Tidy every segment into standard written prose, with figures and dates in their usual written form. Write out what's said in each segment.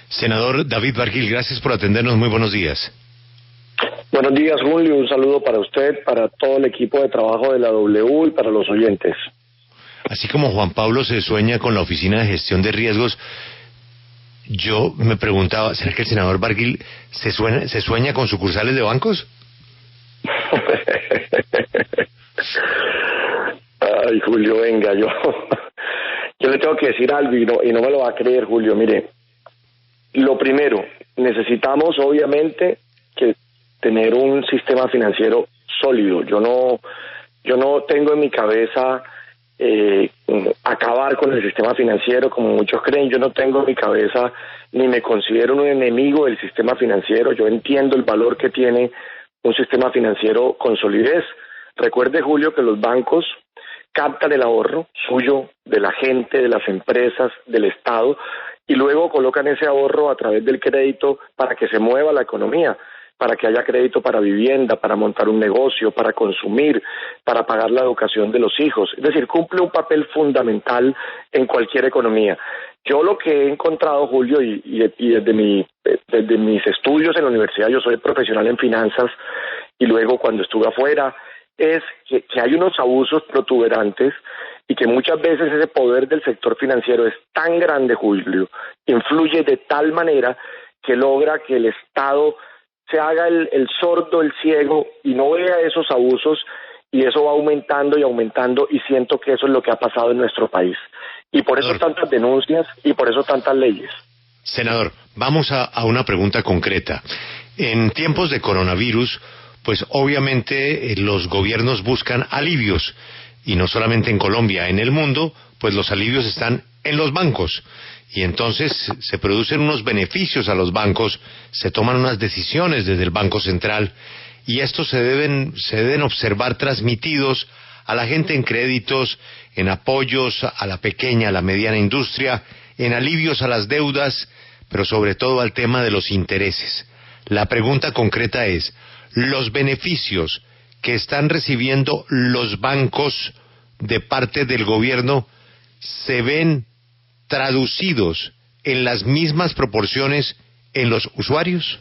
Senador David Barguil, gracias por atendernos. Muy buenos días. Buenos días, Julio. Un saludo para usted, para todo el equipo de trabajo de la W y para los oyentes. Así como Juan Pablo se sueña con la Oficina de Gestión de Riesgos, yo me preguntaba, ¿será que el senador Barguil se sueña con sucursales de bancos? Ay, Julio, venga, yo le tengo que decir algo y no me lo va a creer, Julio. Mire, lo primero, necesitamos obviamente que tener un sistema financiero sólido. Yo no tengo en mi cabeza acabar con el sistema financiero como muchos creen. Yo no tengo en mi cabeza ni me considero un enemigo del sistema financiero. Yo entiendo el valor que tiene un sistema financiero con solidez. Recuerde, Julio, que los bancos captan el ahorro suyo, de la gente, de las empresas, del Estado, y luego colocan ese ahorro a través del crédito para que se mueva la economía, para que haya crédito para vivienda, para montar un negocio, para consumir, para pagar la educación de los hijos. Es decir, cumple un papel fundamental en cualquier economía. Yo lo que he encontrado, Julio, y desde mis estudios en la universidad, yo soy profesional en finanzas, y luego cuando estuve afuera, es que hay unos abusos protuberantes y que muchas veces ese poder del sector financiero es tan grande, Julio, influye de tal manera que logra que el Estado se haga el sordo, el ciego, y no vea esos abusos, y eso va aumentando y aumentando, y siento que eso es lo que ha pasado en nuestro país. Y por eso tantas denuncias y por eso tantas leyes. Senador, vamos a una pregunta concreta. En tiempos de coronavirus, pues obviamente los gobiernos buscan alivios, y no solamente en Colombia, en el mundo, pues los alivios están en los bancos. Y entonces se producen unos beneficios a los bancos, se toman unas decisiones desde el Banco Central, y estos se deben observar transmitidos a la gente en créditos, en apoyos a la pequeña, a la mediana industria, en alivios a las deudas, pero sobre todo al tema de los intereses. La pregunta concreta es, ¿los beneficios que están recibiendo los bancos de parte del gobierno se ven traducidos en las mismas proporciones en los usuarios?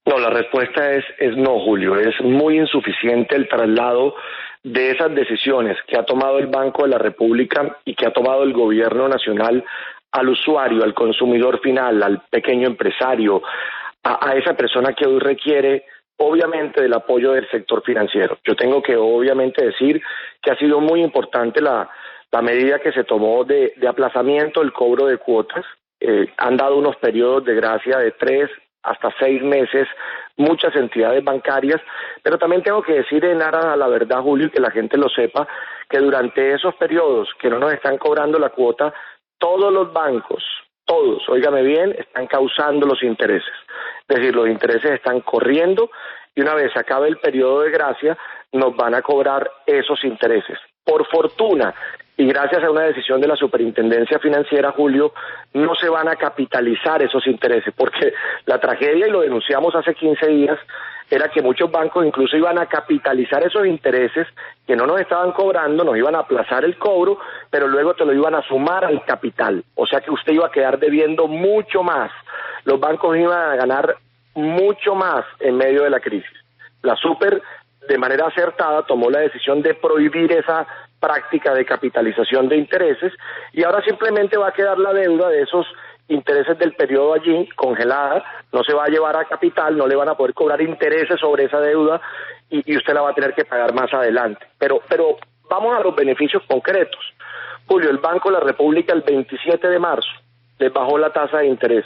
No, la respuesta es no, Julio. Es muy insuficiente el traslado de esas decisiones que ha tomado el Banco de la República y que ha tomado el gobierno nacional al usuario, al consumidor final, al pequeño empresario, a esa persona que hoy requiere obviamente del apoyo del sector financiero. Yo tengo que obviamente decir que ha sido muy importante la medida que se tomó de aplazamiento del cobro de cuotas. Han dado unos periodos de gracia de 3 hasta 6 meses, muchas entidades bancarias, pero también tengo que decir en aras a la verdad, Julio, y que la gente lo sepa, que durante esos periodos que no nos están cobrando la cuota, todos los bancos, todos, óigame bien, están causando los intereses. Es decir, los intereses están corriendo y una vez acabe el periodo de gracia, nos van a cobrar esos intereses. Por fortuna, y gracias a una decisión de la Superintendencia Financiera, Julio, no se van a capitalizar esos intereses, porque la tragedia, y lo denunciamos hace 15 días, era que muchos bancos incluso iban a capitalizar esos intereses que no nos estaban cobrando, nos iban a aplazar el cobro, pero luego te lo iban a sumar al capital, o sea que usted iba a quedar debiendo mucho más. Los bancos iban a ganar mucho más en medio de la crisis. La Super, de manera acertada, tomó la decisión de prohibir esa práctica de capitalización de intereses, y ahora simplemente va a quedar la deuda de esos intereses del periodo allí congelada, no se va a llevar a capital, no le van a poder cobrar intereses sobre esa deuda, y usted la va a tener que pagar más adelante. Pero vamos a los beneficios concretos. Julio, el Banco de la República el 27 de marzo les bajó la tasa de interés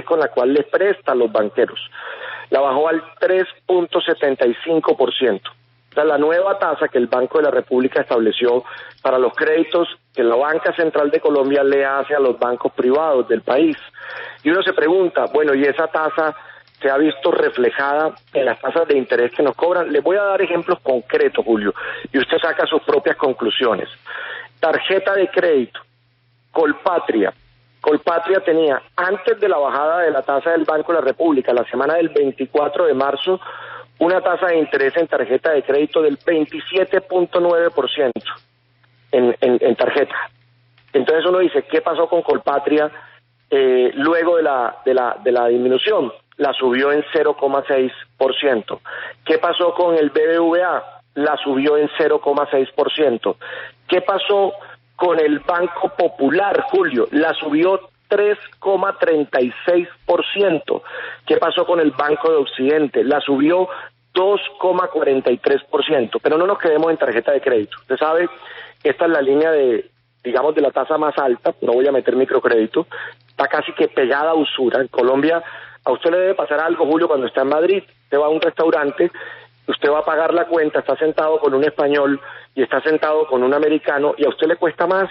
con la cual les prestan los banqueros. La bajó al 3.75%. Esta es la nueva tasa que el Banco de la República estableció para los créditos que la Banca Central de Colombia le hace a los bancos privados del país. Y uno se pregunta, bueno, ¿y esa tasa se ha visto reflejada en las tasas de interés que nos cobran? Les voy a dar ejemplos concretos, Julio, y usted saca sus propias conclusiones. Tarjeta de crédito, Colpatria tenía, antes de la bajada de la tasa del Banco de la República, la semana del 24 de marzo, una tasa de interés en tarjeta de crédito del 27.9% en tarjeta. Entonces uno dice, ¿qué pasó con Colpatria luego de la disminución, la subió en 0,6%. ¿Qué pasó con el BBVA? La subió en 0,6%. ¿Qué pasó con el Banco Popular, Julio? La subió 3,36%. ¿Qué pasó con el Banco de Occidente? La subió 2,43%. Pero no nos quedemos en tarjeta de crédito. Usted sabe que esta es la línea de la tasa más alta, no voy a meter microcrédito, está casi que pegada a usura. En Colombia, a usted le debe pasar algo, Julio, cuando está en Madrid. Usted va a un restaurante, usted va a pagar la cuenta, está sentado con un español y está sentado con un americano, y a usted le cuesta más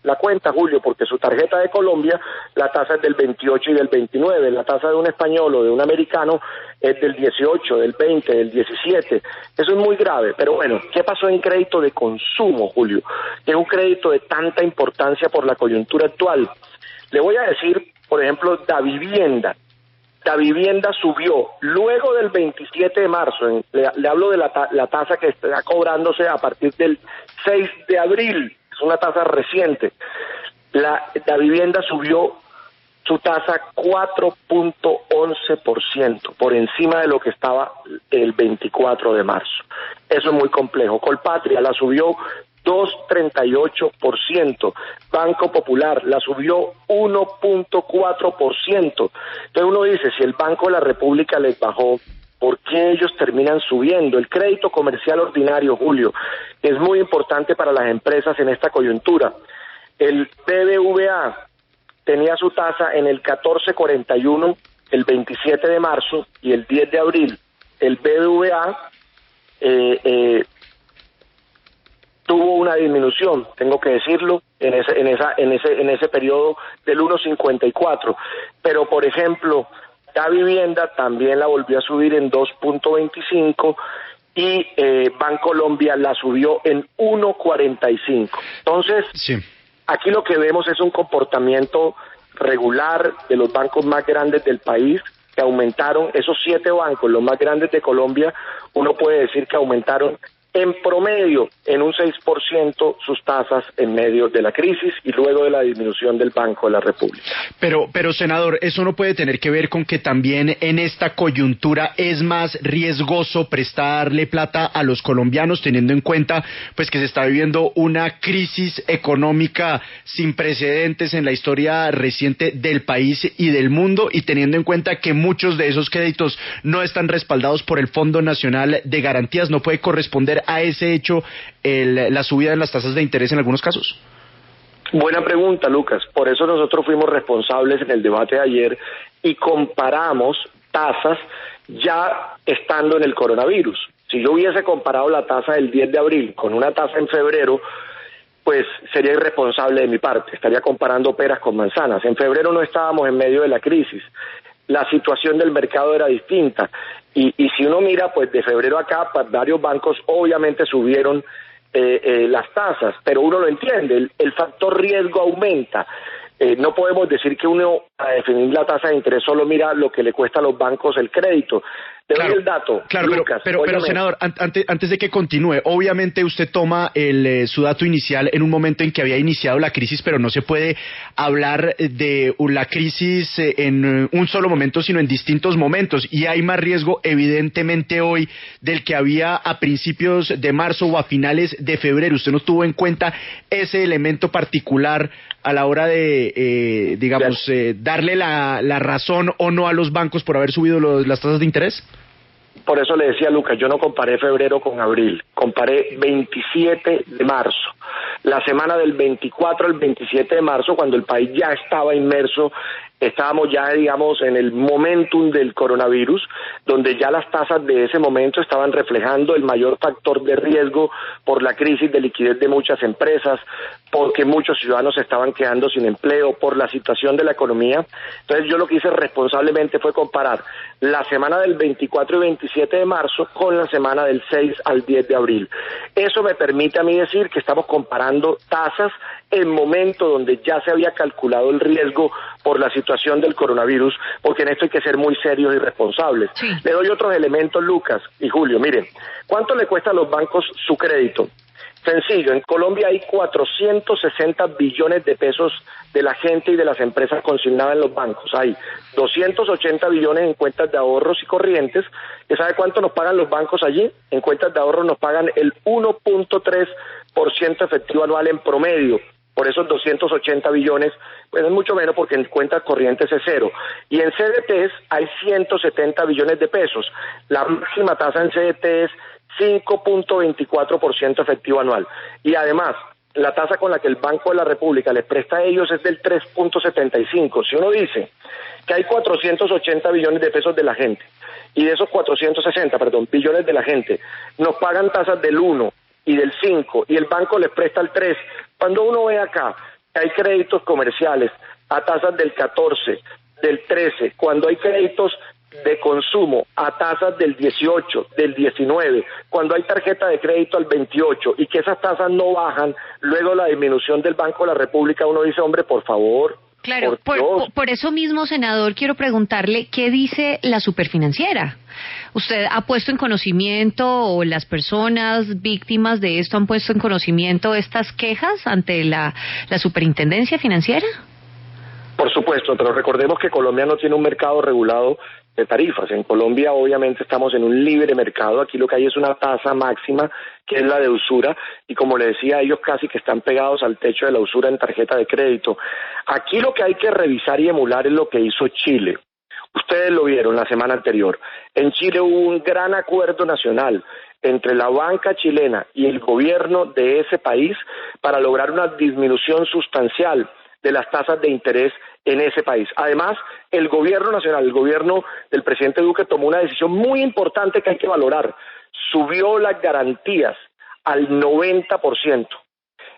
la cuenta, Julio, porque su tarjeta de Colombia, la tasa es del 28 y del 29, la tasa de un español o de un americano es del 18, del 20, del 17. Eso es muy grave, pero bueno, ¿qué pasó en crédito de consumo, Julio? Que es un crédito de tanta importancia por la coyuntura actual. Le voy a decir, por ejemplo, la vivienda. La vivienda subió luego del 27 de marzo, le hablo de la tasa que está cobrándose a partir del 6 de abril, es una tasa reciente. La vivienda subió su tasa 4.11%, por encima de lo que estaba el 24 de marzo. Eso es muy complejo. Colpatria la subió 2,38%. Banco Popular la subió 1.4%. Entonces uno dice, si el Banco de la República les bajó, ¿por qué ellos terminan subiendo? El crédito comercial ordinario, Julio, es muy importante para las empresas en esta coyuntura. El BBVA tenía su tasa en el 14.41 el 27 de marzo y el 10 de abril. El BBVA tuvo una disminución, tengo que decirlo, en ese periodo del 1.54, pero por ejemplo, la vivienda también la volvió a subir en 2.25 y Bancolombia la subió en 1.45. Entonces, sí, aquí lo que vemos es un comportamiento regular de los bancos más grandes del país, que aumentaron, esos 7 bancos, los más grandes de Colombia, uno puede decir que aumentaron en promedio en un 6% sus tasas en medio de la crisis y luego de la disminución del Banco de la República. Pero senador, ¿eso no puede tener que ver con que también en esta coyuntura es más riesgoso prestarle plata a los colombianos, teniendo en cuenta pues que se está viviendo una crisis económica sin precedentes en la historia reciente del país y del mundo, y teniendo en cuenta que muchos de esos créditos no están respaldados por el Fondo Nacional de Garantías? ¿No puede corresponder a ese hecho la subida de las tasas de interés en algunos casos? Buena pregunta, Lucas. Por eso nosotros fuimos responsables en el debate de ayer y comparamos tasas ya estando en el coronavirus. Si yo hubiese comparado la tasa del 10 de abril con una tasa en febrero, pues sería irresponsable de mi parte. Estaría comparando peras con manzanas. En febrero no estábamos en medio de la crisis. La situación del mercado era distinta. Y si uno mira, pues de febrero acá, varios bancos obviamente subieron las tasas, pero uno lo entiende, el factor riesgo aumenta. No podemos decir que uno, a definir la tasa de interés, solo mira lo que le cuesta a los bancos el crédito. Te doy el dato, claro, Lucas, pero senador, antes de que continúe, obviamente usted toma su dato inicial en un momento en que había iniciado la crisis, pero no se puede hablar de la crisis en un solo momento, sino en distintos momentos, y hay más riesgo evidentemente hoy del que había a principios de marzo o a finales de febrero. ¿Usted no tuvo en cuenta ese elemento particular a la hora de, darle la razón o no a los bancos por haber subido las tasas de interés? Por eso le decía a Lucas, yo no comparé febrero con abril, comparé 27 de marzo. La semana del 24 al 27 de marzo, cuando el país ya estaba inmerso, estábamos ya, digamos, en el momentum del coronavirus, donde ya las tasas de ese momento estaban reflejando el mayor factor de riesgo por la crisis de liquidez de muchas empresas, porque muchos ciudadanos se estaban quedando sin empleo, por la situación de la economía. Entonces yo lo que hice responsablemente fue comparar la semana del 24 y 27 de marzo con la semana del 6 al 10 de abril. Eso me permite a mí decir que estamos comparando tasas en momento donde ya se había calculado el riesgo por la situación del coronavirus, porque en esto hay que ser muy serios y responsables. Sí. Le doy otros elementos, Lucas y Julio. Miren, ¿cuánto le cuesta a los bancos su crédito? Sencillo, en Colombia hay 460 billones de pesos de la gente y de las empresas consignadas en los bancos. Hay 280 billones en cuentas de ahorros y corrientes. ¿Y sabe cuánto nos pagan los bancos allí? En cuentas de ahorros nos pagan el 1.3% efectivo anual en promedio. Por esos 280 billones, pues es mucho menos porque en cuentas corrientes es cero. Y en CDTs hay 170 billones de pesos. La máxima tasa en CDT es 5.24% efectivo anual. Y además, la tasa con la que el Banco de la República les presta a ellos es del 3.75. Si uno dice que hay 480 billones de pesos de la gente, y de esos 460, billones de la gente, nos pagan tasas del 1 y del 5, y el banco les presta el 3, cuando uno ve acá que hay créditos comerciales a tasas del 14, del 13, cuando hay créditos de consumo a tasas del 18, del 19, cuando hay tarjeta de crédito al 28 y que esas tasas no bajan, luego la disminución del Banco de la República, uno dice, hombre, por favor. Claro, por eso mismo, senador, quiero preguntarle, ¿qué dice la superfinanciera? ¿Usted ha puesto en conocimiento o las personas víctimas de esto han puesto en conocimiento estas quejas ante la superintendencia financiera? Por supuesto, pero recordemos que Colombia no tiene un mercado regulado de tarifas. En Colombia obviamente estamos en un libre mercado, aquí lo que hay es una tasa máxima que es la de usura y como le decía, ellos casi que están pegados al techo de la usura en tarjeta de crédito. Aquí lo que hay que revisar y emular es lo que hizo Chile. Ustedes lo vieron la semana anterior. En Chile hubo un gran acuerdo nacional entre la banca chilena y el gobierno de ese país para lograr una disminución sustancial de las tasas de interés en ese país. Además, el gobierno nacional, el gobierno del presidente Duque tomó una decisión muy importante que hay que valorar. Subió las garantías al 90%.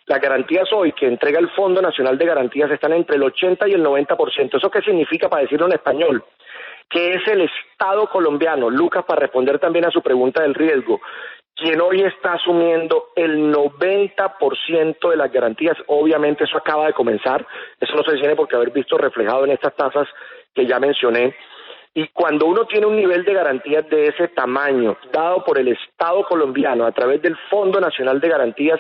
Las garantías hoy que entrega el Fondo Nacional de Garantías están entre el 80 y el 90%. ¿Eso qué significa para decirlo en español? Que es el Estado colombiano, Lucas, para responder también a su pregunta del riesgo, quien hoy está asumiendo el 90% de las garantías. Obviamente eso acaba de comenzar, eso no se tiene por qué haber visto reflejado en estas tasas que ya mencioné. Y cuando uno tiene un nivel de garantías de ese tamaño, dado por el Estado colombiano a través del Fondo Nacional de Garantías,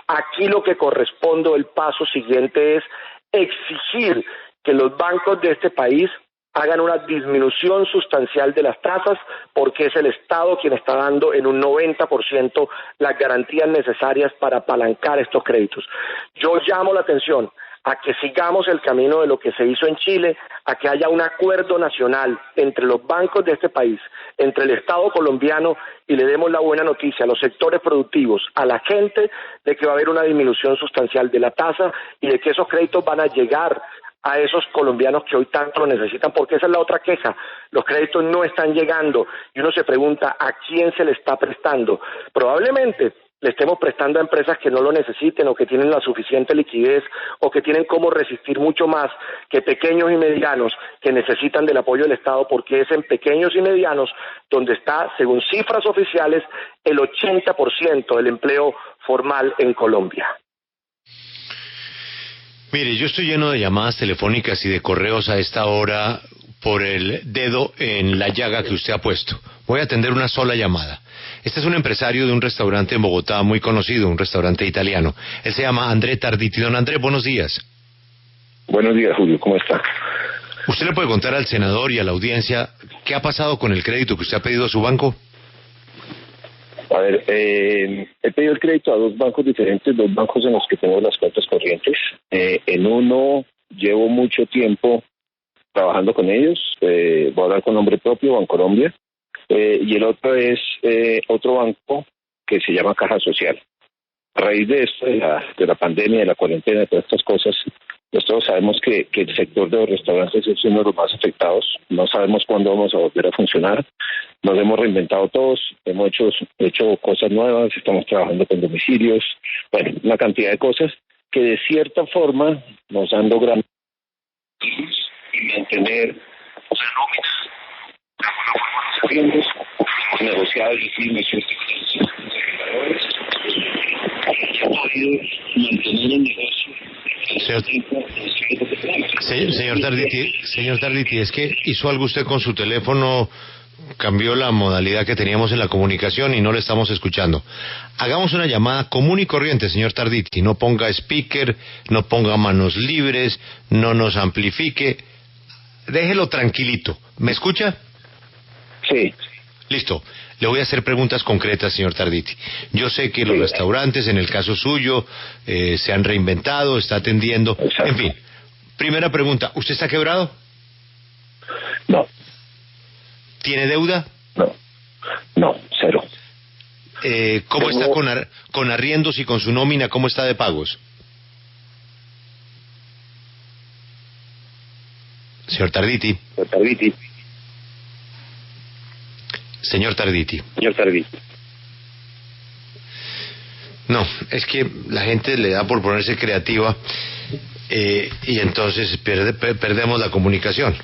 aquí lo que corresponde, el paso siguiente es exigir que los bancos de este país hagan una disminución sustancial de las tasas, porque es el Estado quien está dando en un 90% las garantías necesarias para apalancar estos créditos. Yo llamo la atención a que sigamos el camino de lo que se hizo en Chile, a que haya un acuerdo nacional entre los bancos de este país, entre el Estado colombiano, y le demos la buena noticia a los sectores productivos, a la gente, de que va a haber una disminución sustancial de la tasa y de que esos créditos van a llegar a esos colombianos que hoy tanto lo necesitan, porque esa es la otra queja, los créditos no están llegando y uno se pregunta a quién se le está prestando. Probablemente le estemos prestando a empresas que no lo necesiten o que tienen la suficiente liquidez o que tienen cómo resistir mucho más que pequeños y medianos que necesitan del apoyo del Estado, porque es en pequeños y medianos donde está, según cifras oficiales, el 80% del empleo formal en Colombia. Mire, yo estoy lleno de llamadas telefónicas y de correos a esta hora por el dedo en la llaga que usted ha puesto. Voy a atender una sola llamada. Este es un empresario de un restaurante en Bogotá muy conocido, un restaurante italiano. Él se llama André Tarditi. Don André, buenos días. Buenos días, Julio. ¿Cómo está? ¿Usted le puede contar al senador y a la audiencia qué ha pasado con el crédito que usted ha pedido a su banco? A ver, he pedido el crédito a dos bancos diferentes, dos bancos en los que tengo las cuentas corrientes. En uno llevo mucho tiempo trabajando con ellos, voy a hablar con nombre propio, Bancolombia, y el otro es otro banco que se llama Caja Social. A raíz de esto, de la pandemia, de la cuarentena, de todas estas cosas, pues todos sabemos que el sector de los restaurantes es uno de los más afectados. No sabemos cuándo vamos a volver a funcionar. Nos hemos reinventado todos, hemos hecho cosas nuevas, estamos trabajando con domicilios, bueno, una cantidad de cosas que de cierta forma nos han logrado y mantener la nómina de alguna forma los arriendos, hemos negociado el inicio y ha podido mantener el negocio. Señor Tarditi, es que hizo algo usted con su teléfono cambió la modalidad que teníamos en la comunicación y no le estamos escuchando. Hagamos una llamada común y corriente, señor Tarditi. No ponga speaker, no ponga manos libres, no nos amplifique. Déjelo tranquilito. ¿Me escucha? Sí. Listo. Le voy a hacer preguntas concretas, señor Tarditi. Yo sé que los restaurantes, en el caso suyo, se han reinventado, está atendiendo. Exacto. En fin. Primera pregunta. ¿Usted está quebrado? No. ¿Tiene deuda? No, cero. ¿Cómo está con arriendos y con su nómina? ¿Cómo está de pagos? Señor Tarditi. Señor Tarditi. No, es que la gente le da por ponerse creativa y entonces perdemos la comunicación.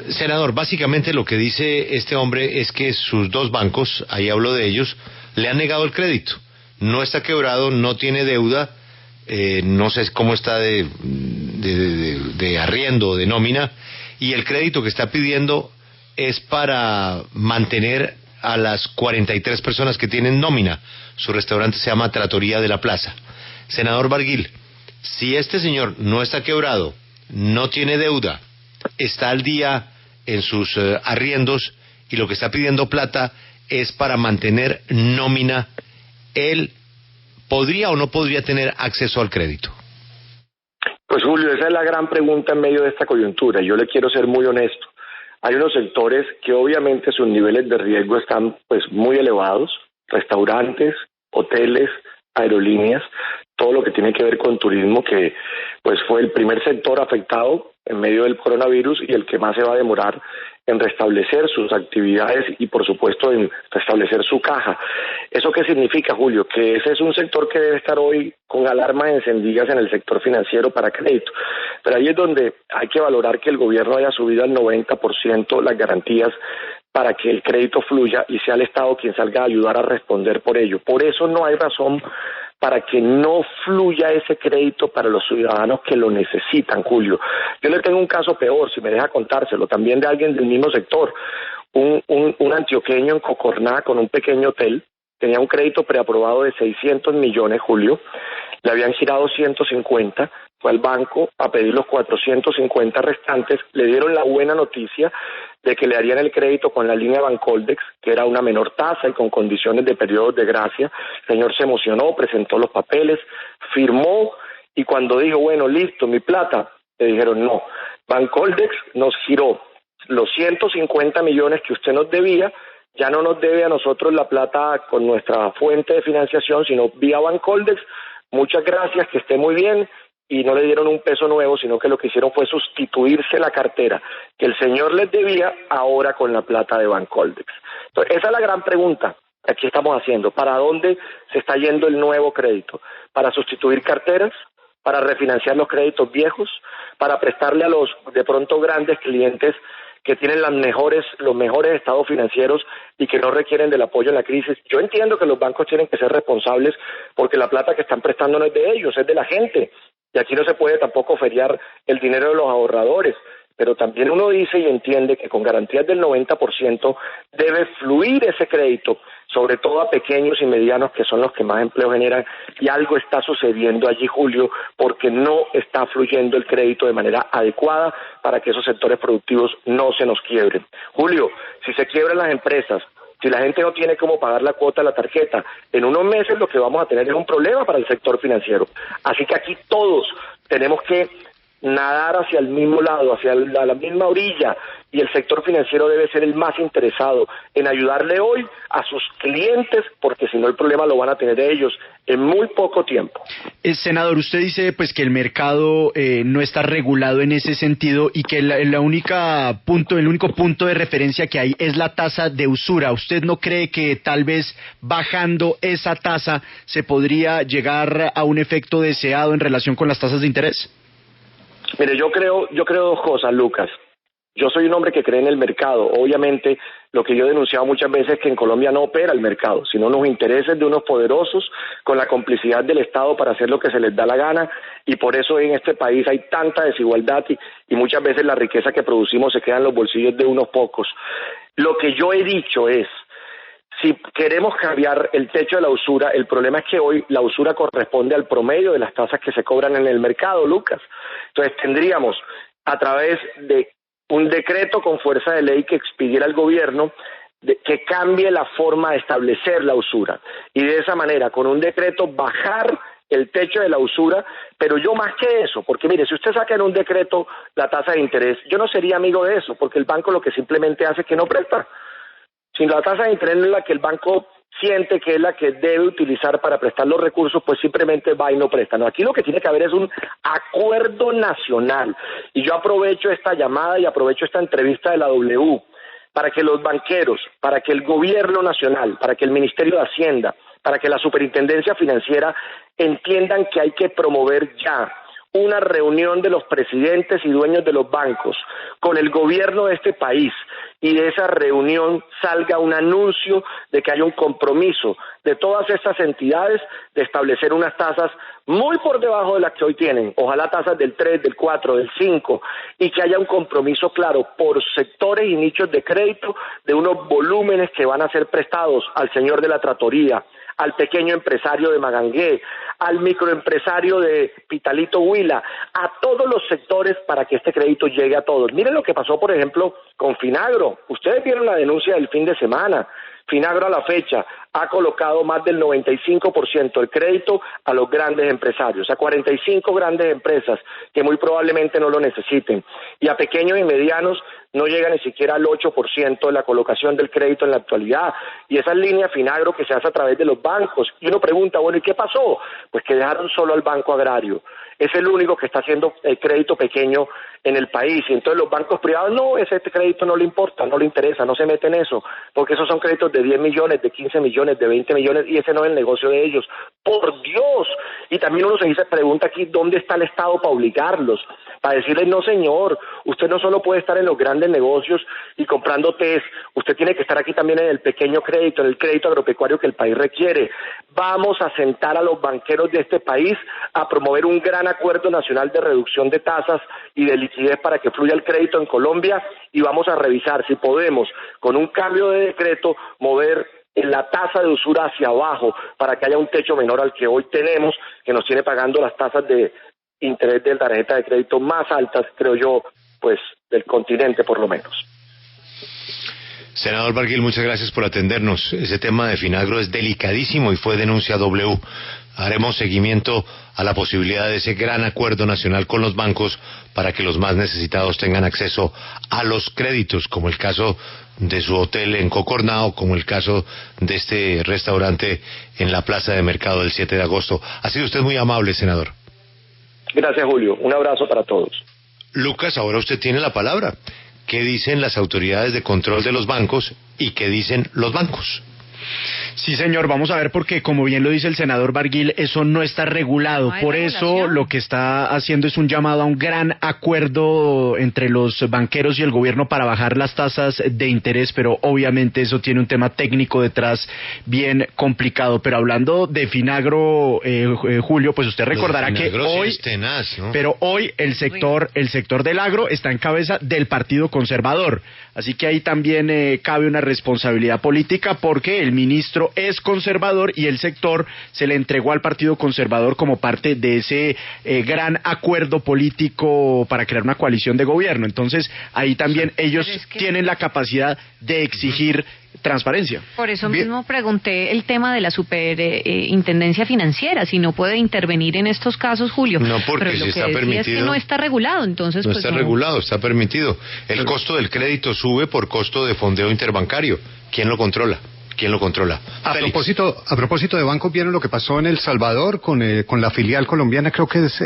Senador, básicamente lo que dice este hombre es que sus dos bancos, ahí hablo de ellos, le han negado el crédito. No está quebrado, no tiene deuda, no sé cómo está de arriendo o de nómina, y el crédito que está pidiendo es para mantener a las 43 personas que tienen nómina. Su restaurante se llama Trattoria de la Plaza. Senador Barguil, si este señor no está quebrado, no tiene deuda, está al día en sus arriendos y lo que está pidiendo plata es para mantener nómina, ¿él podría o no podría tener acceso al crédito? Pues Julio, esa es la gran pregunta en medio de esta coyuntura. Yo le quiero ser muy honesto. Hay unos sectores que obviamente sus niveles de riesgo están pues muy elevados, restaurantes, hoteles, aerolíneas, todo lo que tiene que ver con turismo, que pues fue el primer sector afectado en medio del coronavirus y el que más se va a demorar en restablecer sus actividades y por supuesto en restablecer su caja. ¿Eso qué significa, Julio? Que ese es un sector que debe estar hoy con alarmas encendidas en el sector financiero para crédito. Pero ahí es donde hay que valorar que el gobierno haya subido al 90% las garantías para que el crédito fluya y sea el Estado quien salga a ayudar a responder por ello. Por eso no hay razón para que no fluya ese crédito para los ciudadanos que lo necesitan, Julio. Yo le tengo un caso peor, si me deja contárselo, también de alguien del mismo sector, un antioqueño en Cocorná con un pequeño hotel, tenía un crédito preaprobado de 600 millones, Julio, le habían girado 150, fue al banco a pedir los 450 restantes, le dieron la buena noticia de que le harían el crédito con la línea Bancoldex, que era una menor tasa y con condiciones de periodos de gracia. El señor se emocionó, presentó los papeles, firmó, y cuando dijo, bueno, listo, mi plata, le dijeron no, Bancoldex nos giró los 150 millones que usted nos debía, ya no nos debe a nosotros la plata con nuestra fuente de financiación, sino vía Bancoldex, muchas gracias, que esté muy bien, y no le dieron un peso nuevo, sino que lo que hicieron fue sustituirse la cartera que el señor les debía ahora con la plata de Bancoldex. Entonces, esa es la gran pregunta que aquí estamos haciendo. ¿Para dónde se está yendo el nuevo crédito? ¿Para sustituir carteras? ¿Para refinanciar los créditos viejos? ¿Para prestarle a los de pronto grandes clientes que tienen los mejores estados financieros y que no requieren del apoyo en la crisis? Yo entiendo que los bancos tienen que ser responsables porque la plata que están prestando no es de ellos, es de la gente. Y aquí no se puede tampoco feriar el dinero de los ahorradores, pero también uno dice y entiende que con garantías del 90% debe fluir ese crédito, sobre todo a pequeños y medianos que son los que más empleo generan, y algo está sucediendo allí, Julio, porque no está fluyendo el crédito de manera adecuada para que esos sectores productivos no se nos quiebren. Julio, si se quiebran las empresas, si la gente no tiene cómo pagar la cuota de la tarjeta, en unos meses lo que vamos a tener es un problema para el sector financiero. Así que aquí todos tenemos que nadar hacia el mismo lado, hacia la misma orilla, y el sector financiero debe ser el más interesado en ayudarle hoy a sus clientes, porque si no el problema lo van a tener ellos en muy poco tiempo. Senador, usted dice pues que el mercado no está regulado en ese sentido y que el único punto de referencia que hay es la tasa de usura. ¿Usted no cree que tal vez bajando esa tasa se podría llegar a un efecto deseado en relación con las tasas de interés? Mire, yo creo dos cosas, Lucas. Yo soy un hombre que cree en el mercado. Obviamente, lo que yo he denunciado muchas veces es que en Colombia no opera el mercado, sino los intereses de unos poderosos con la complicidad del Estado para hacer lo que se les da la gana, y por eso en este país hay tanta desigualdad y muchas veces la riqueza que producimos se queda en los bolsillos de unos pocos. Lo que yo he dicho es, si queremos cambiar el techo de la usura, el problema es que hoy la usura corresponde al promedio de las tasas que se cobran en el mercado, Lucas. Entonces tendríamos, a través de un decreto con fuerza de ley que expidiera el gobierno, que cambie la forma de establecer la usura, y de esa manera, con un decreto, bajar el techo de la usura, pero yo más que eso, porque mire, si usted saca en un decreto la tasa de interés, yo no sería amigo de eso, porque el banco lo que simplemente hace es que no presta. Si la tasa de interés no es la que el banco siente que es la que debe utilizar para prestar los recursos, pues simplemente va y no presta. No, aquí lo que tiene que haber es un acuerdo nacional. Y yo aprovecho esta llamada y aprovecho esta entrevista de la W para que los banqueros, para que el gobierno nacional, para que el Ministerio de Hacienda, para que la Superintendencia Financiera entiendan que hay que promover ya una reunión de los presidentes y dueños de los bancos con el gobierno de este país, y de esa reunión salga un anuncio de que hay un compromiso de todas estas entidades de establecer unas tasas muy por debajo de las que hoy tienen, ojalá tasas del 3, del 4, del 5, y que haya un compromiso claro por sectores y nichos de crédito de unos volúmenes que van a ser prestados al señor de la tratoría, al pequeño empresario de Magangué, al microempresario de Pitalito Huila, a todos los sectores para que este crédito llegue a todos. Miren lo que pasó, por ejemplo, con Finagro. Ustedes vieron la denuncia del fin de semana. Finagro a la fecha ha colocado más del 95% del crédito a los grandes empresarios, a 45 grandes empresas que muy probablemente no lo necesiten, y a pequeños y medianos no llega ni siquiera al 8% de la colocación del crédito en la actualidad, y esa línea Finagro que se hace a través de los bancos. Y uno pregunta, bueno, ¿y qué pasó? Pues que dejaron solo al Banco Agrario. Es el único que está haciendo el crédito pequeño en el país, y entonces los bancos privados, no, ese crédito no le importa, no le interesa, no se mete en eso, porque esos son créditos de 10 millones, de 15 millones, de 20 millones, y ese no es el negocio de ellos. ¡Por Dios! Y también uno se pregunta aquí, ¿dónde está el Estado para obligarlos? Para decirles, no señor, usted no solo puede estar en los grandes negocios y comprando test, usted tiene que estar aquí también en el pequeño crédito, en el crédito agropecuario que el país requiere. Vamos a sentar a los banqueros de este país a promover un gran acuerdo nacional de reducción de tasas y de liquidez para que fluya el crédito en Colombia, y vamos a revisar si podemos, con un cambio de decreto, mover la tasa de usura hacia abajo para que haya un techo menor al que hoy tenemos, que nos tiene pagando las tasas de interés de la tarjeta de crédito más altas, creo yo, pues del continente por lo menos. Senador Barguil, muchas gracias por atendernos. Ese tema de Finagro es delicadísimo y fue denuncia W. Haremos seguimiento a la posibilidad de ese gran acuerdo nacional con los bancos para que los más necesitados tengan acceso a los créditos, como el caso de su hotel en Cocornao, como el caso de este restaurante en la Plaza de Mercado del 7 de agosto. Ha sido usted muy amable, senador. Gracias, Julio. Un abrazo para todos. Lucas, ahora usted tiene la palabra. ¿Qué dicen las autoridades de control de los bancos y qué dicen los bancos? Sí, señor, vamos a ver, porque como bien lo dice el senador Barguil, eso no está regulado. Por eso lo que está haciendo es un llamado a un gran acuerdo entre los banqueros y el gobierno para bajar las tasas de interés, pero obviamente eso tiene un tema técnico detrás bien complicado. Pero hablando de Finagro, Julio, pues usted recordará que hoy, tenaz, ¿no? Pero hoy el sector del agro está en cabeza del Partido Conservador. Así que ahí también cabe una responsabilidad política, porque el ministro es conservador y el sector se le entregó al Partido Conservador como parte de ese gran acuerdo político para crear una coalición de gobierno. Entonces ahí también ellos tienen la capacidad de exigir transparencia. Por eso mismo pregunté el tema de la superintendencia financiera, si no puede intervenir en estos casos, Julio. No, porque si está permitido. Es que no está regulado, entonces no pues está regulado, está permitido. El costo del crédito sube por costo de fondeo interbancario. ¿Quién lo controla? ¿Quién lo controla? A propósito de bancos, ¿vieron lo que pasó en El Salvador con la filial colombiana? Creo que es,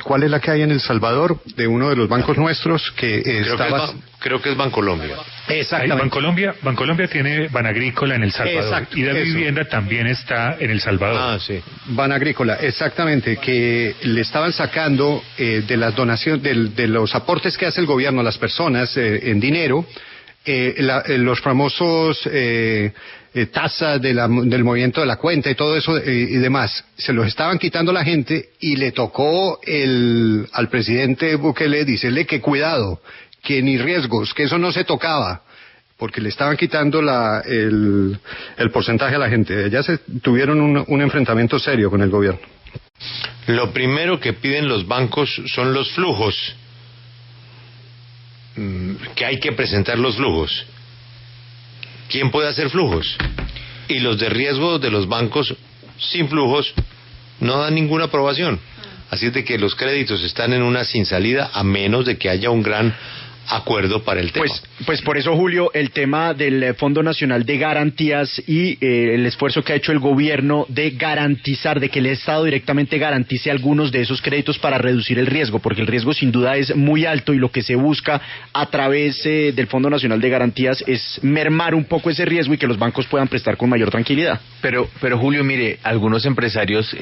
¿cuál es la que hay en El Salvador? De uno de los bancos nuestros que creo que es Bancolombia. Exactamente. Bancolombia tiene Banagrícola en El Salvador. Exacto, y eso. Vivienda también está en El Salvador. Ah, sí. Banagrícola, exactamente, que le estaban sacando de las donaciones, de los aportes que hace el gobierno a las personas en dinero, los famosos tasa del movimiento de la cuenta y todo eso y demás. Se los estaban quitando la gente y le tocó al presidente Bukele decirle que cuidado, que ni riesgos, que eso no se tocaba, porque le estaban quitando el porcentaje a la gente. Ya tuvieron un enfrentamiento serio con el gobierno. Lo primero que piden los bancos son los flujos, que hay que presentar los flujos. ¿Quién puede hacer flujos? Y los de riesgo de los bancos sin flujos no dan ninguna aprobación. Así es de que los créditos están en una sin salida, a menos de que haya un gran acuerdo para el tema. Pues por eso, Julio, el tema del Fondo Nacional de Garantías y el esfuerzo que ha hecho el gobierno de garantizar, de que el Estado directamente garantice algunos de esos créditos para reducir el riesgo, porque el riesgo sin duda es muy alto y lo que se busca a través del Fondo Nacional de Garantías es mermar un poco ese riesgo y que los bancos puedan prestar con mayor tranquilidad. Pero Julio, mire, algunos empresarios,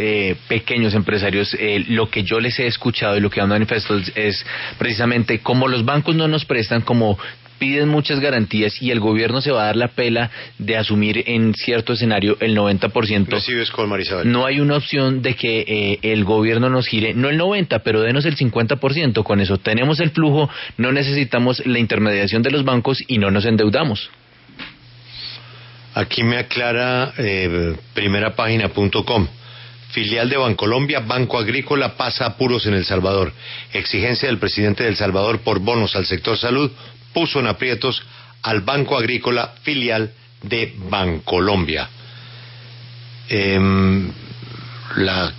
pequeños empresarios, lo que yo les he escuchado y lo que han manifestado es precisamente cómo los bancos no nos prestan, como piden muchas garantías y el gobierno se va a dar la pela de asumir en cierto escenario el 90%. Recibes con Marisabel. No hay una opción de que el gobierno nos gire, no el 90%, pero denos el 50%. Con eso tenemos el flujo, no necesitamos la intermediación de los bancos y no nos endeudamos. Aquí me aclara primerapágina.com. Filial de Bancolombia, Banco Agrícola pasa apuros en El Salvador. Exigencia del presidente de El Salvador por bonos al sector salud puso en aprietos al Banco Agrícola, filial de Bancolombia. La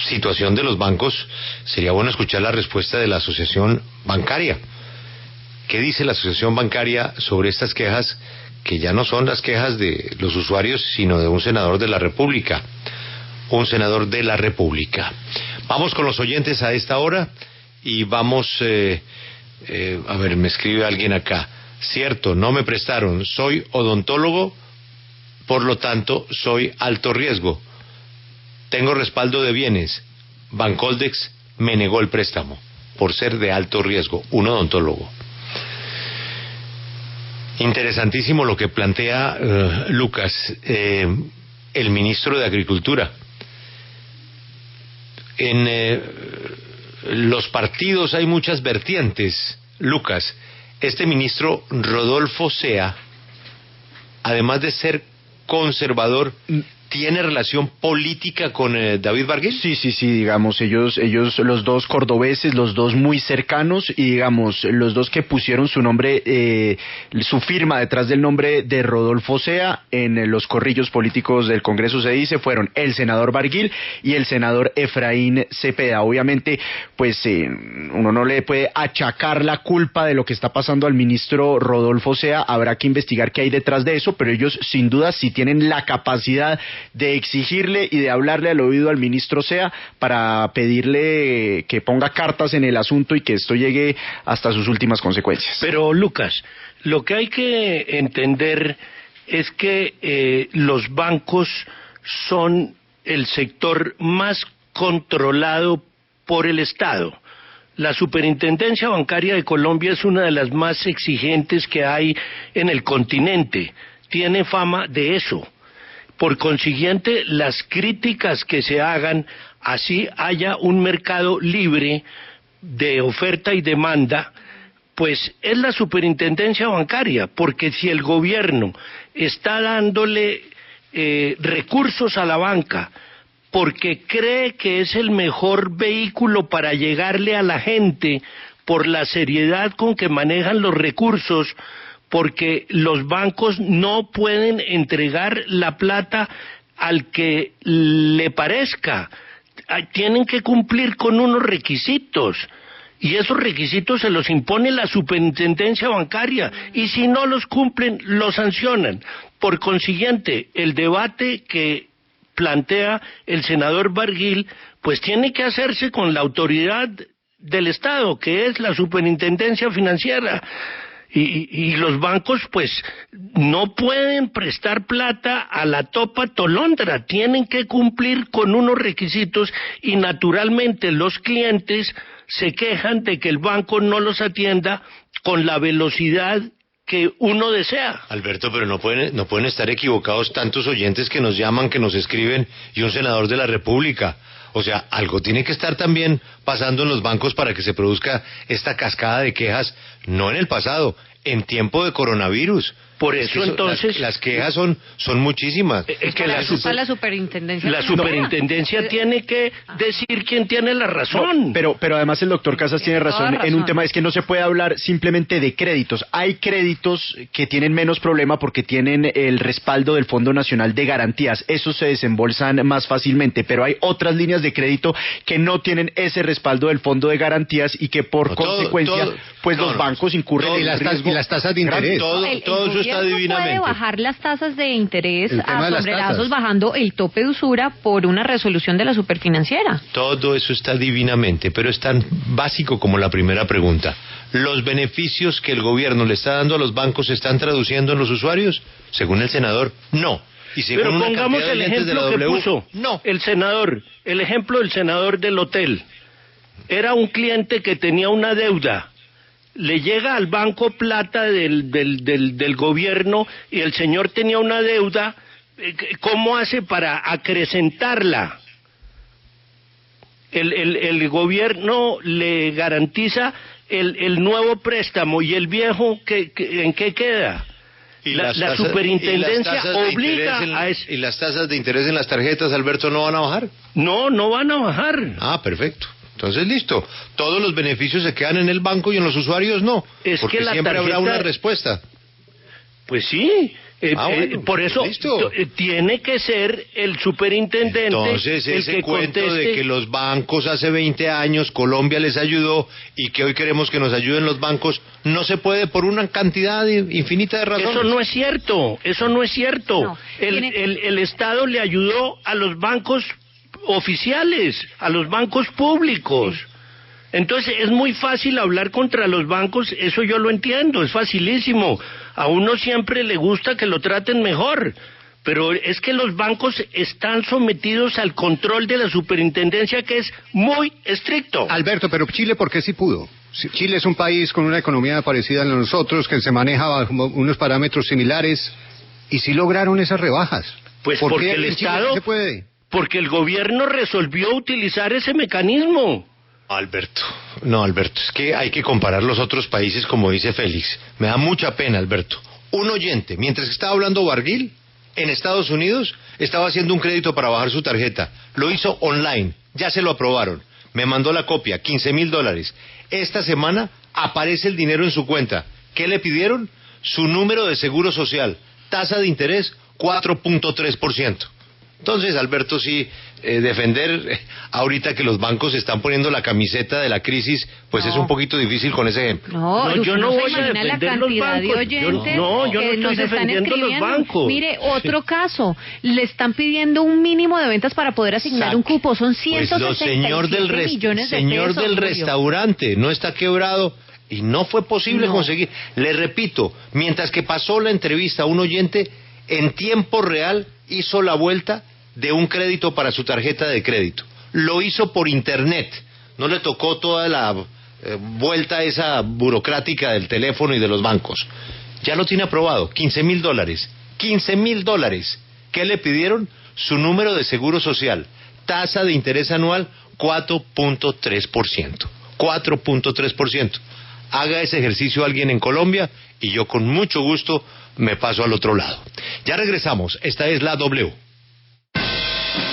situación de los bancos, sería bueno escuchar la respuesta de la asociación bancaria. ¿Qué dice la asociación bancaria sobre estas quejas, que ya no son las quejas de los usuarios, sino de un senador de la República? Un senador de la República. Vamos con los oyentes a esta hora y vamos, a ver, me escribe alguien acá. Cierto, no me prestaron, soy odontólogo, por lo tanto soy alto riesgo. Tengo respaldo de bienes. Bancoldex me negó el préstamo por ser de alto riesgo, un odontólogo. Interesantísimo lo que plantea Lucas, el ministro de Agricultura. En los partidos hay muchas vertientes, Lucas. Este ministro Rodolfo Sea, además de ser conservador, ¿tiene relación política con David Barguil? Sí, digamos, ellos los dos cordobeses, los dos muy cercanos y digamos, los dos que pusieron su nombre, su firma detrás del nombre de Rodolfo Sea en los corrillos políticos del Congreso, se dice, fueron el senador Barguil y el senador Efraín Cepeda. Obviamente, pues uno no le puede achacar la culpa de lo que está pasando al ministro Rodolfo Sea, habrá que investigar qué hay detrás de eso, pero ellos sin duda sí tienen la capacidad de exigirle y de hablarle al oído al ministro Sea para pedirle que ponga cartas en el asunto y que esto llegue hasta sus últimas consecuencias. Pero Lucas, lo que hay que entender es que los bancos son el sector más controlado por el Estado. La Superintendencia Bancaria de Colombia es una de las más exigentes que hay en el continente. Tiene fama de eso. Por consiguiente, las críticas que se hagan, así haya un mercado libre de oferta y demanda, pues es la superintendencia bancaria, porque si el gobierno está dándole recursos a la banca, porque cree que es el mejor vehículo para llegarle a la gente, por la seriedad con que manejan los recursos, porque los bancos no pueden entregar la plata al que le parezca. Tienen que cumplir con unos requisitos, y esos requisitos se los impone la superintendencia bancaria, y si no los cumplen, los sancionan. Por consiguiente, el debate que plantea el senador Barguil, pues tiene que hacerse con la autoridad del Estado, que es la superintendencia financiera. Y los bancos pues no pueden prestar plata a la topa tolondra, tienen que cumplir con unos requisitos y naturalmente los clientes se quejan de que el banco no los atienda con la velocidad que uno desea. Alberto, pero no pueden estar equivocados tantos oyentes que nos llaman, que nos escriben, y un senador de la República. O sea, algo tiene que estar también pasando en los bancos para que se produzca esta cascada de quejas, no en el pasado, en tiempo de coronavirus. Por eso entonces las quejas son muchísimas. Que la superintendencia. La superintendencia tiene que decir quién tiene la razón. No, pero además el doctor Casas tiene razón en un tema, es que no se puede hablar simplemente de créditos. Hay créditos que tienen menos problema porque tienen el respaldo del Fondo Nacional de Garantías. Esos se desembolsan más fácilmente, pero hay otras líneas de crédito que no tienen ese respaldo del Fondo de Garantías y que por consecuencia los bancos incurren en el riesgo. Y las tasas de interés. Todo eso está divinamente. Puede bajar las tasas de interés a sombrerazos bajando el tope de usura por una resolución de la superfinanciera. Todo eso está divinamente, pero es tan básico como la primera pregunta. ¿Los beneficios que el gobierno le está dando a los bancos se están traduciendo en los usuarios? Según el senador, no. Y según pero pongamos el ejemplo que puso el senador, el ejemplo del senador del hotel. Era un cliente que tenía una deuda. Le llega al banco plata del gobierno y el señor tenía una deuda. ¿Cómo hace para acrecentarla? El gobierno le garantiza el nuevo préstamo y el viejo, ¿en qué queda? La superintendencia obliga a eso. ¿Y las tasas de interés en las tarjetas, Alberto, no van a bajar? No van a bajar. Ah, perfecto. Entonces, listo. Todos los beneficios se quedan en el banco y en los usuarios no. Porque que siempre habrá una respuesta. Pues sí. Bueno, por eso tiene que ser el superintendente. Entonces, ese cuento de que los bancos hace 20 años Colombia les ayudó y que hoy queremos que nos ayuden los bancos, no se puede por una cantidad infinita de razones. Eso no es cierto. No. El Estado le ayudó a los bancos oficiales, a los bancos públicos. Entonces es muy fácil hablar contra los bancos, eso yo lo entiendo, es facilísimo. A uno siempre le gusta que lo traten mejor, pero es que los bancos están sometidos al control de la superintendencia, que es muy estricto. Alberto, pero Chile, ¿por qué sí pudo? Chile es un país con una economía parecida a la de nosotros, que se maneja bajo unos parámetros similares, y sí lograron esas rebajas. Pues porque el Estado... no se puede? Porque el gobierno resolvió utilizar ese mecanismo. Alberto, es que hay que comparar los otros países, como dice Félix. Me da mucha pena, Alberto. Un oyente, mientras que estaba hablando Barguil, en Estados Unidos, estaba haciendo un crédito para bajar su tarjeta. Lo hizo online, ya se lo aprobaron. Me mandó la copia, $15,000. Esta semana aparece el dinero en su cuenta. ¿Qué le pidieron? Su número de seguro social. Tasa de interés, 4.3%. Entonces, Alberto, sí, defender ahorita que los bancos están poniendo la camiseta de la crisis, pues es un poquito difícil con ese ejemplo. No, yo no voy a defender los bancos. Yo no estoy defendiendo los bancos. Mire, otro caso, le están pidiendo un mínimo de ventas para poder asignar un cupo, son 167 millones de pesos. Señor del restaurante, no está quebrado y no fue posible conseguir. Le repito, mientras que pasó la entrevista, un oyente en tiempo real hizo la vuelta de un crédito para su tarjeta de crédito. Lo hizo por internet, no le tocó toda la vuelta esa burocrática del teléfono y de los bancos. Ya lo tiene aprobado, $15,000. $15,000. ¿Qué le pidieron? Su número de seguro social, tasa de interés anual 4.3%. 4.3%. Haga ese ejercicio alguien en Colombia y yo con mucho gusto me paso al otro lado. Ya regresamos, esta es la W.